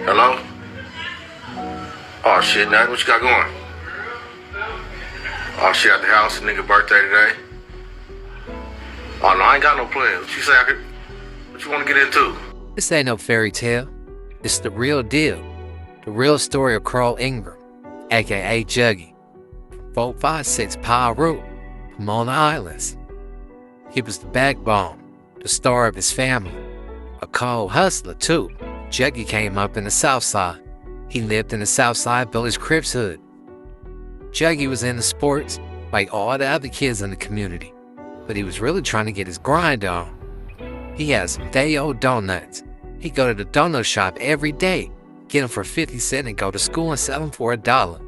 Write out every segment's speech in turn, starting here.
Hello? Oh shit, nothing. What you got going? Oh shit, at the house, nigga birthday today. Oh no, I ain't got no plans. What you say I could? What you want to get into? This ain't no fairy tale. It's the real deal. The real story of Carl Ingram, aka Juggy, 456 Piru, Pomona Islands. He was the backbone, the star of his family. A cold hustler too. Juggy came up in the South Side. He lived in the South Side Village Crips hood. Juggy was into sports like all the other kids in the community, but he was really trying to get his grind on. He had some day-old donuts. He'd go to the donut shop every day, get them for 50 cents and go to school and sell them for $1.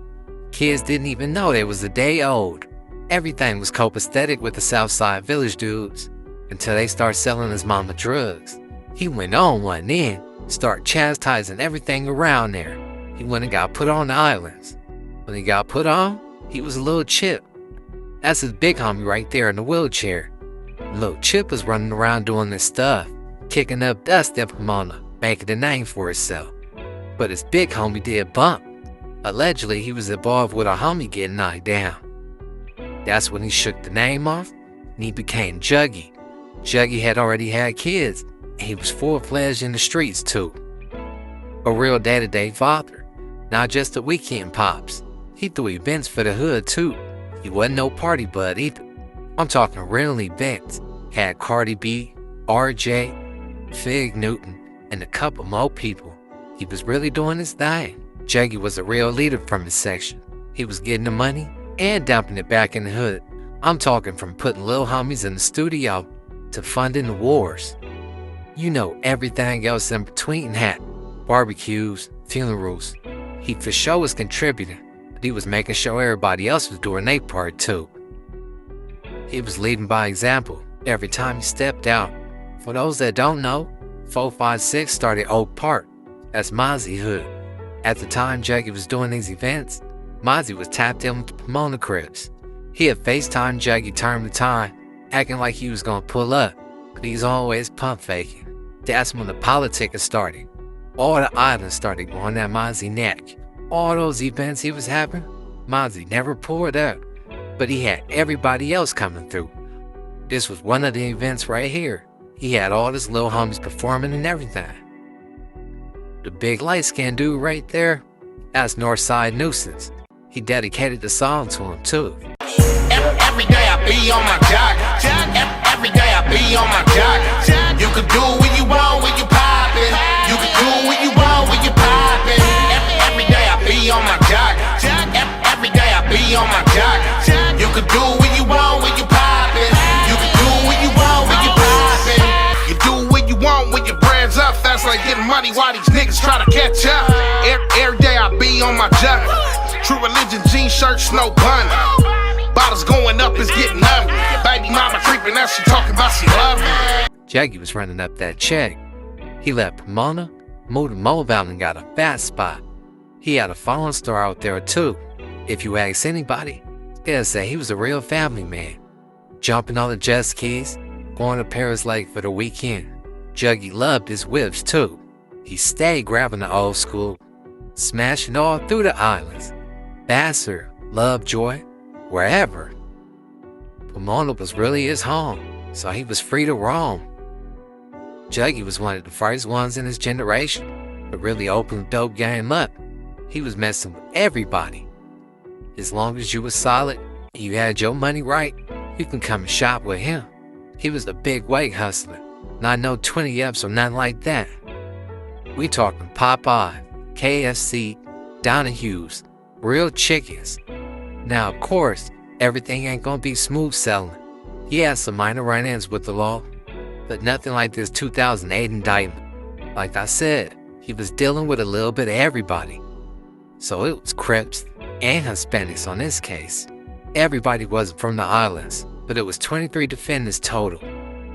Kids didn't even know they was a day old. Everything was copacetic with the Southside Village dudes until they started selling his mama drugs. He went on one end, started chastising everything around there. He went and got put on the islands. When he got put on, he was a little Chip. That's his big homie right there in the wheelchair. Little Chip was running around doing this stuff, kicking up dust in Pomona, making a name for himself. But his big homie did bump. Allegedly, he was involved with a homie getting knocked down. That's when he shook the name off, and he became Juggy. Juggy had already had kids, and he was full-fledged in the streets too. A real day-to-day father, not just a weekend pops. He threw events for the hood too. He wasn't no party bud either. I'm talking real events. Had Cardi B, RJ, Fig Newton, and a couple more people. He was really doing his thing. Juggy was a real leader from his section. He was getting the money and dumping it back in the hood. I'm talking from putting little homies in the studio to funding the wars. You know, everything else in between happened. Barbecues, funerals. He for sure was contributing, but he was making sure everybody else was doing their part too. He was leading by example every time he stepped out. For those that don't know, 456 started Oak Park. That's Mozzie hood. At the time Juggy was doing these events, Mozzie was tapped in with the Pomona Crips. He had FaceTime Juggy time to time, acting like he was gonna pull up, but he's always pump faking. That's when the politicking started. All the islands started going at Mozzie's neck. All those events he was having, Mozzie never pulled up, but he had everybody else coming through. This was one of the events right here. He had all his little homies performing and everything. The big light-skinned dude right there, that's Northside Nuisance. He dedicated the song to him too. Every day I be on my jock. Every day I be on my jock. You can do what you want when you poppin'. You can do what you want when you poppin'. Every day I be on my jock. Every day I be on my jock. You can do what you want when you poppin'. You can do what you want when you poppin'. You do what you want when your brand's up. That's like getting money while these niggas try to catch up. Every day I be on my jock. True religion, jean shirts, no bun. Bottles going up is getting up. Baby mama creeping out, she talking about she love me. Juggy was running up that check. He left Pomona, moved to Mobile and got a fat spot. He had a phone store out there too. If you ask anybody, they'll say he was a real family man. Jumping on the jet skis, going to Paris Lake for the weekend. Juggy loved his whips too. He stayed grabbing the old school, smashing all through the islands. Vassar, Lovejoy, wherever. Pomona was really his home, so he was free to roam. Juggy was one of the first ones in his generation to really open the dope game up. He was messing with everybody. As long as you was solid and you had your money right, you can come and shop with him. He was a big weight hustler, not no 20-ups or nothing like that. We talking Popeye, KFC, Donahue's, real chickens. Now, of course, everything ain't gonna be smooth selling. He had some minor run-ins with the law, but nothing like this 2008 indictment. Like I said, he was dealing with a little bit of everybody. So it was Crips and Hispanics on this case. Everybody wasn't from the islands, but it was 23 defendants total.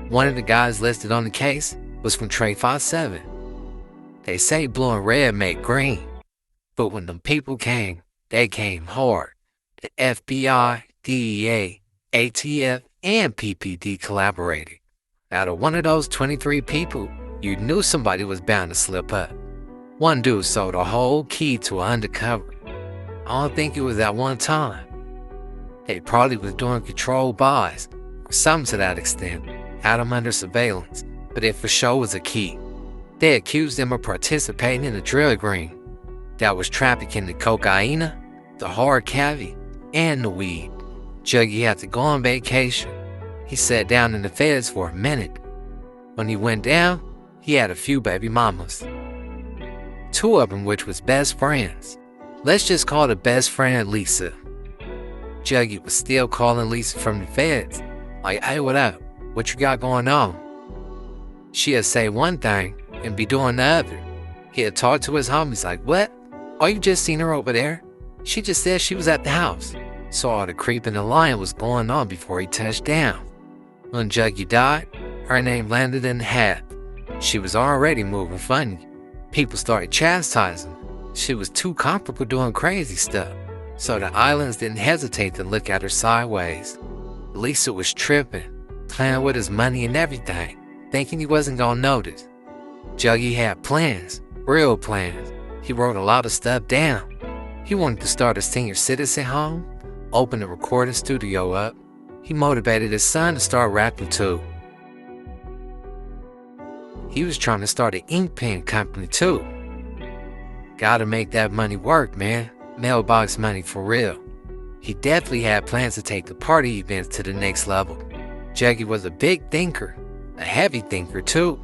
One of the guys listed on the case was from Trey 57. They say blue and red make green, but when them people came, they came hard. The FBI, DEA, ATF, and PPD collaborated. Out of one of those 23 people, you knew somebody was bound to slip up. One dude sold a whole key to an undercover. I don't think it was at one time. They probably was doing controlled buys, or something to that extent, had him under surveillance, but it for sure was a key. They accused him of participating in a drug ring that was trafficking the cocaine, the hard candy, and the weed. Juggy had to go on vacation. He sat down in the feds for a minute. When he went down, he had a few baby mamas. Two of them which was best friends. Let's just call the best friend Lisa. Juggy was still calling Lisa from the feds, like, hey, what up? What you got going on? She'd say one thing and be doing the other. He'd talk to his homies like, what? Oh, you just seen her over there? She just said she was at the house. Saw all the creeping and lying was going on before he touched down. When Juggy died, her name landed in the hat. She was already moving funny. People started chastising her. She was too comfortable doing crazy stuff, so the islands didn't hesitate to look at her sideways. Lisa was tripping, playing with his money and everything, thinking he wasn't gonna notice. Juggy had plans, real plans. He wrote a lot of stuff down. He wanted to start a senior citizen home, open a recording studio up. He motivated his son to start rapping too. He was trying to start an ink pen company too. Gotta make that money work, man. Mailbox money for real. He definitely had plans to take the party events to the next level. Juggy was a big thinker, a heavy thinker too.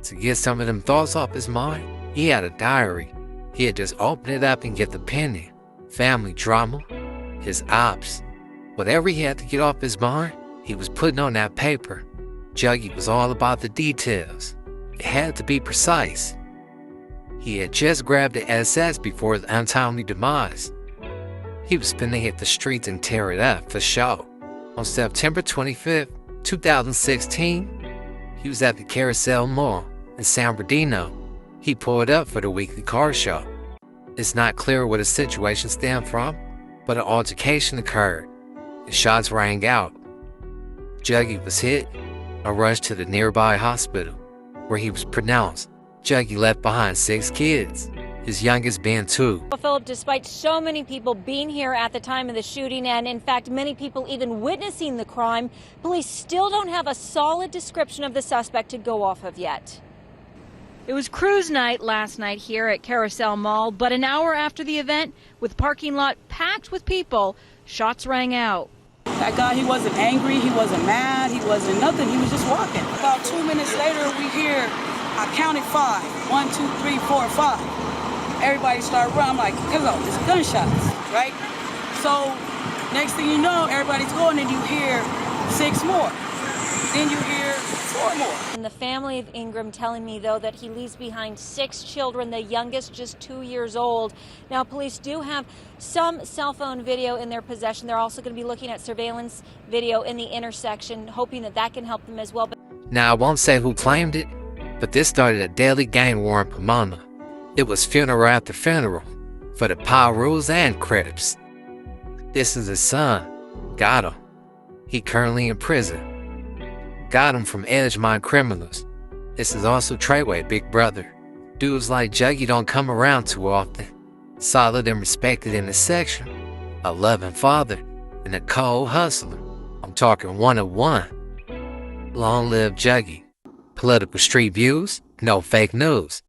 To get some of them thoughts off his mind, he had a diary. He'd just open it up and get the pen in. Family drama, his ops. Whatever he had to get off his mind, he was putting on that paper. Juggy was all about the details. It had to be precise. He had just grabbed the SS before his untimely demise. He was finna hit the streets and tear it up for sure. On September 25th, 2016, he was at the Carousel Mall in San Bernardino. He pulled up for the weekly car show. It's not clear where the situation stemmed from, but an altercation occurred. The shots rang out. Juggy was hit and rushed to the nearby hospital, where he was pronounced. Juggy left behind 6 kids, his youngest being 2. Well, Philip, despite so many people being here at the time of the shooting, and in fact many people even witnessing the crime, police still don't have a solid description of the suspect to go off of yet. It was cruise night last night here at Carousel Mall, but an hour after the event, with parking lot packed with people, shots rang out. That guy, he wasn't angry, he wasn't mad, he wasn't nothing, he was just walking. About 2 minutes later, we hear, I counted 5. 1, 2, 3, 4, 5. Everybody started running. I'm like, hello, it's gunshots, right? So next thing you know, everybody's going and you hear 6 more. Then you hear 4 more. And the family of Ingram telling me, though, that he leaves behind 6 children, the youngest just 2 years old. Now, police do have some cell phone video in their possession. They're also going to be looking at surveillance video in the intersection, hoping that that can help them as well. Now, I won't say who claimed it, but this started a deadly gang war in Pomona. It was funeral after funeral for the Pirus and Crips. This is his son. Got him. He currently in prison. Got him from Edgemont criminals. This is also Treyway big brother. Dudes like Juggy don't come around too often. Solid and respected in the section. A loving father and a cold hustler. I'm talking 1 of 1. Long live Juggy. Political street views, no fake news.